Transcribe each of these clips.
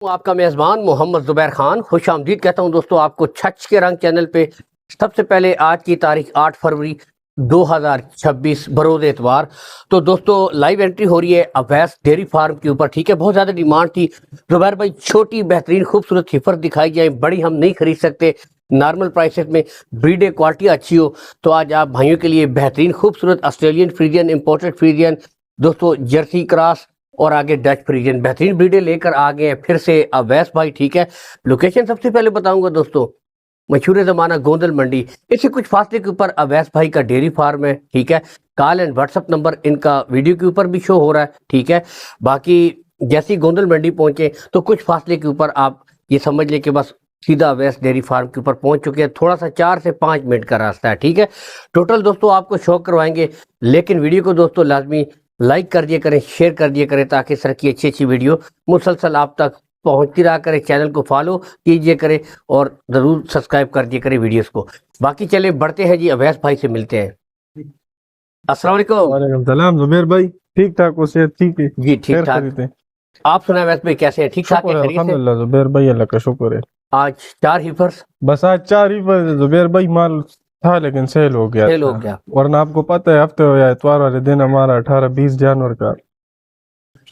آپ کا میزبان محمد زبیر خان خوش آمدید کہتا ہوں دوستو آپ کو چھچ کے رنگ چینل پہ۔ سب سے پہلے آج کی تاریخ 8 فروری 2026 بروز اتوار۔ تو دوستو لائیو انٹری ہو رہی ہے اویس ڈیری فارم کے اوپر، ٹھیک ہے۔ بہت زیادہ ڈیمانڈ تھی زبیر بھائی، چھوٹی بہترین خوبصورت ہیفر دکھائی جائیں، بڑی ہم نہیں خرید سکتے نارمل پرائسز میں، بریڈ کوالٹی اچھی ہو تو آج آپ بھائیوں کے لیے بہترین خوبصورت آسٹریلین فریزین، امپورٹڈ فریزین دوستو، جرسی کراس اور آگے ڈچ فریزین بہترین بریڈیں لے کر آ گئے ہیں پھر سے اویس بھائی، ٹھیک ہے۔ لوکیشن سب سے پہلے بتاؤں گا دوستو، مشہور زمانہ گوندل منڈی، اس سے کچھ فاصلے کے اوپر اویس بھائی کا ڈیری فارم ہے، ٹھیک ہے۔ Call and WhatsApp number ان کا ویڈیو کے اوپر بھی شو ہو رہا ہے، ٹھیک ہے۔ باقی جیسی گوندل منڈی پہنچے تو کچھ فاصلے کے اوپر آپ یہ سمجھ لیں کہ بس سیدھا اویس ڈیری فارم کے اوپر پہنچ چکے ہیں، تھوڑا سا 4 سے 5 منٹ کا راستہ ہے، ٹھیک ہے۔ ٹوٹل دوستو آپ کو شو کروائیں گے، لیکن ویڈیو کو دوستو لازمی لائک کر دیا کریں، شیئر کر دیا کریں تاکہ سر کی اچھی ویڈیو مسلسل آپ تک پہنچتی رہا کرے۔ چینل کو فالو کیجئے کریں اور ضرور سبسکرائب کر دیا کریں ویڈیوز کو۔ باقی چلے بڑھتے ہیں جی، اویس بھائی سے ملتے ہیں۔ السلام علیکم۔ وعلیکم السلام زبیر بھائی، ٹھیک ٹھاک ہو؟ صحت ٹھیک ہے؟ جی ٹھیک ٹھاک، آپ سنائیں اویس بھائی کیسے ہیں؟ ٹھیک ٹھاک شکر ہے، ہے خیریت سے؟ الحمدللہ زبیر بھائی، اللہ کا شکر ہے۔ آج 4 ہیفرز بس آج 4 ہی پر زبیر بھائی مال تھا لیکن سیل ہو گیا سیل تھا، ہو گیا۔ ورنہ آپ کو پتہ ہے ہفتے یا اتوار والے دن ہمارا 18-20 جانور کا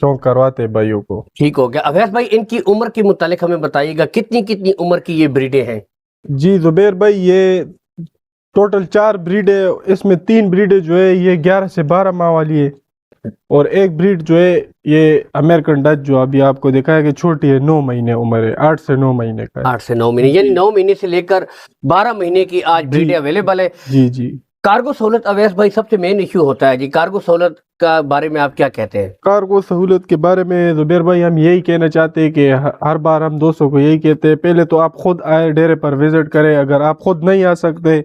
شوق کرواتے بھائیوں کو۔ ٹھیک ہو گیا۔ اویس بھائی ان کی عمر کے متعلق ہمیں بتائیے گا، کتنی عمر کی یہ بریڈیں ہیں؟ جی زبیر بھائی، یہ ٹوٹل 4 بریڈیں، اس میں 3 بریڈیں جو ہے یہ 11 سے 12 ماہ والی ہے، اور ایک بریڈ جو ہے یہ امریکن ڈچ جو ابھی آپ کو دکھایا کہ چھوٹی ہے، 9 مہینے عمر ہے، 8 سے 9 مہینے کا ہے۔ 8 سے 9 مہینے، یعنی 9 مہینے سے لے کر 12 مہینے کی آج بریڈیں اویلیبل ہے۔ جی جی۔ کارگو سہولت اویس بھائی سب سے مین ایشو ہوتا ہے جی، کارگو سہولت کا بارے میں آپ کیا کہتے ہیں؟ کارگو سہولت کے بارے میں زبیر بھائی ہم یہی کہنا چاہتے ہیں کہ ہر بار ہم دوستوں کو یہی کہتے ہیں، پہلے تو آپ خود آئے ڈیرے پر وزٹ کریں، اگر آپ خود نہیں آ سکتے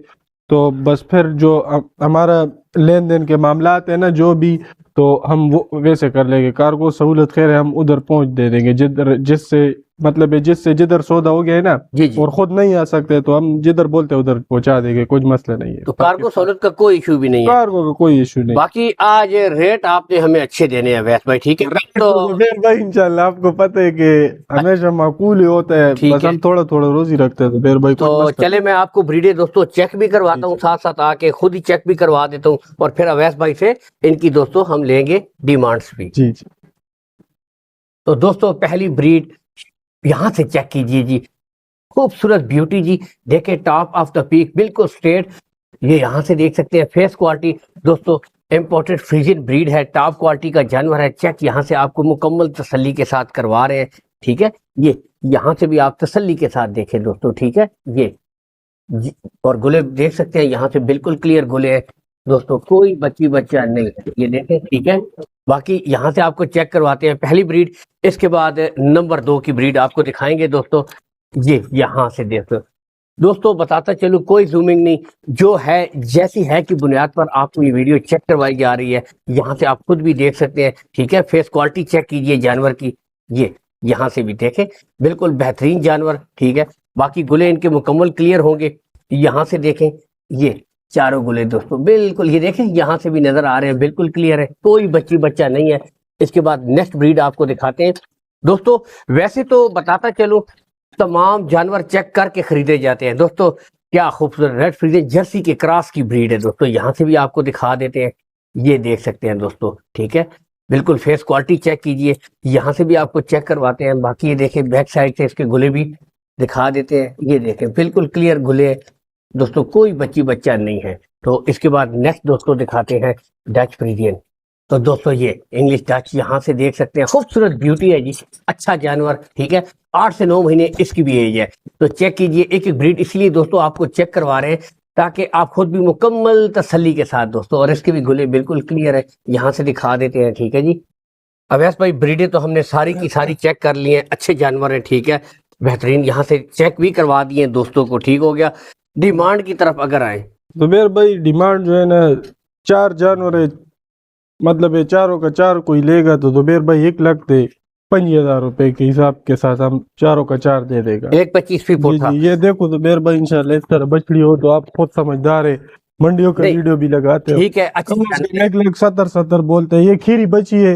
تو بس پھر جو ہمارا لین دین کے معاملات ہیں نا جو بھی، تو ہم وہ ویسے کر لیں گے۔ کارگو سہولت خیر ہے، ہم ادھر پہنچ دے دیں گے جس سے مطلب ہے جس سے جدھر سودا ہو گیا ہے نا، جی جی، اور خود نہیں آ سکتے تو ہم جدھر بولتے ادھر پہنچا دیں گے، کچھ مسئلہ نہیں ہے۔ تو کارگو سہولت کا کوئی ایشو بھی نہیں ہے، کارگو کا کوئی ایشو نہیں۔ باقی آج ریٹ آپ نے ہمیں اچھے دینے ہیں اویس بھائی، ٹھیک ہے؟ تو زبیر بھائی انشاءاللہ آپ کو پتہ ہے کہ ہمیشہ معقول ہی ہوتا ہے، بس ہم تھوڑا تھوڑا روزی رکھتے ہیں زبیر بھائی۔ تو چلے میں آپ کو بریڈیں دوستو چیک بھی کرواتا ہوں، ساتھ ساتھ آ کے خود ہی چیک بھی کروا دیتا ہوں، اور پھر اویس بھائی سے ان کی دوستو ہم لیں گے ڈیمانڈز بھی۔ جی جی۔ تو دوستو پہلی بریڈ یہاں سے چیک کیجئے جی، خوبصورت بیوٹی جی، دیکھیں ٹاپ آف دا پیک بالکل سٹریٹ، یہ یہاں سے دیکھ سکتے ہیں فیس کوالٹی دوستو، امپورٹڈ فریزین بریڈ ہے، ٹاپ کوالٹی کا جانور ہے۔ چیک یہاں سے آپ کو مکمل تسلی کے ساتھ کروا رہے ہیں، ٹھیک ہے۔ یہ یہاں سے بھی آپ تسلی کے ساتھ دیکھیں دوستو، ٹھیک ہے۔ یہ اور گلے دیکھ سکتے ہیں یہاں سے بالکل کلیئر گلے ہیں دوستو، کوئی بچہ نہیں ہے، یہ دیکھیں، ٹھیک ہے۔ باقی یہاں سے آپ کو چیک کرواتے ہیں پہلی بریڈ، اس کے بعد نمبر 2 کی بریڈ آپ کو دکھائیں گے دوستو۔ یہ یہاں سے دیکھو دوستو، بتاتا چلو کوئی زومنگ نہیں، جو ہے جیسی ہے کی بنیاد پر آپ کو یہ ویڈیو چیک کروائی جا رہی ہے۔ یہاں سے آپ خود بھی دیکھ سکتے ہیں، ٹھیک ہے۔ فیس کوالٹی چیک کیجئے جانور کی، یہ یہاں سے بھی دیکھیں بالکل بہترین جانور، ٹھیک ہے۔ باقی گلے ان کے مکمل کلیئر ہوں گے، یہاں سے دیکھیں یہ چاروں گلے دوستو بالکل، یہ دیکھیں یہاں سے بھی نظر آ رہے ہیں، بالکل کلیئر ہے، کوئی بچہ نہیں ہے۔ اس کے بعد نیکسٹ بریڈ آپ کو دکھاتے ہیں دوستو۔ ویسے تو بتاتا چلوں تمام جانور چیک کر کے خریدے جاتے ہیں دوستو، کیا خوبصورت ریڈ فریزین جرسی کے کراس کی بریڈ ہے دوستو، یہاں سے بھی آپ کو دکھا دیتے ہیں، یہ دیکھ سکتے ہیں دوستو، ٹھیک ہے۔ بالکل فیس کوالٹی چیک کیجئے، یہاں سے بھی آپ کو چیک کرواتے ہیں۔ باقی یہ دیکھیں بیک سائڈ سے اس کے گلے بھی دکھا دیتے ہیں، یہ دیکھیں بالکل کلیئر گلے ہیں دوستو، کوئی بچہ نہیں ہے۔ تو اس کے بعد نیکسٹ دوستو دکھاتے ہیں ڈچ فریزین۔ تو دوستو یہ انگلش ڈچ یہاں سے دیکھ سکتے ہیں، خوبصورت بیوٹی ہے جی، اچھا جانور، ٹھیک ہے۔ 8 سے 9 مہینے اس کی بھی ایج ہے، تو چیک کیجئے ایک بریڈ، اس لیے دوستو آپ کو چیک کروا رہے ہیں تاکہ آپ خود بھی مکمل تسلی کے ساتھ دوستو، اور اس کے بھی گلے بالکل کلیئر ہے، یہاں سے دکھا دیتے ہیں، ٹھیک ہے جی۔ اویس بھائی بریڈیں تو ہم نے ساری کی ساری چیک کر لی ہیں، اچھے جانور ہیں، ٹھیک ہے، بہترین، یہاں سے چیک بھی کروا دیے دوستوں کو، ٹھیک ہو گیا۔ ڈیمانڈ کی طرف اگر آئیں زبیر بھائی، ڈیمانڈ جو ہے نا 4 جانور ہے، مطلب ہے چاروں کا 4 کوئی لے گا تو زبیر بھائی 1,05,000 روپے کے حساب کے ساتھ ہم چاروں کا 4 دے دے گا۔ 1,25 فی فٹ تھا۔ یہ دیکھو زبیر بھائی انشاءاللہ اس طرح بچڑی ہو تو آپ خود سمجھدار ہے، منڈیوں کا ویڈیو بھی لگاتے ہیں، ٹھیک ہے، اچھی 1,70,70 بولتے ہیں، یہ کھیری بچی ہے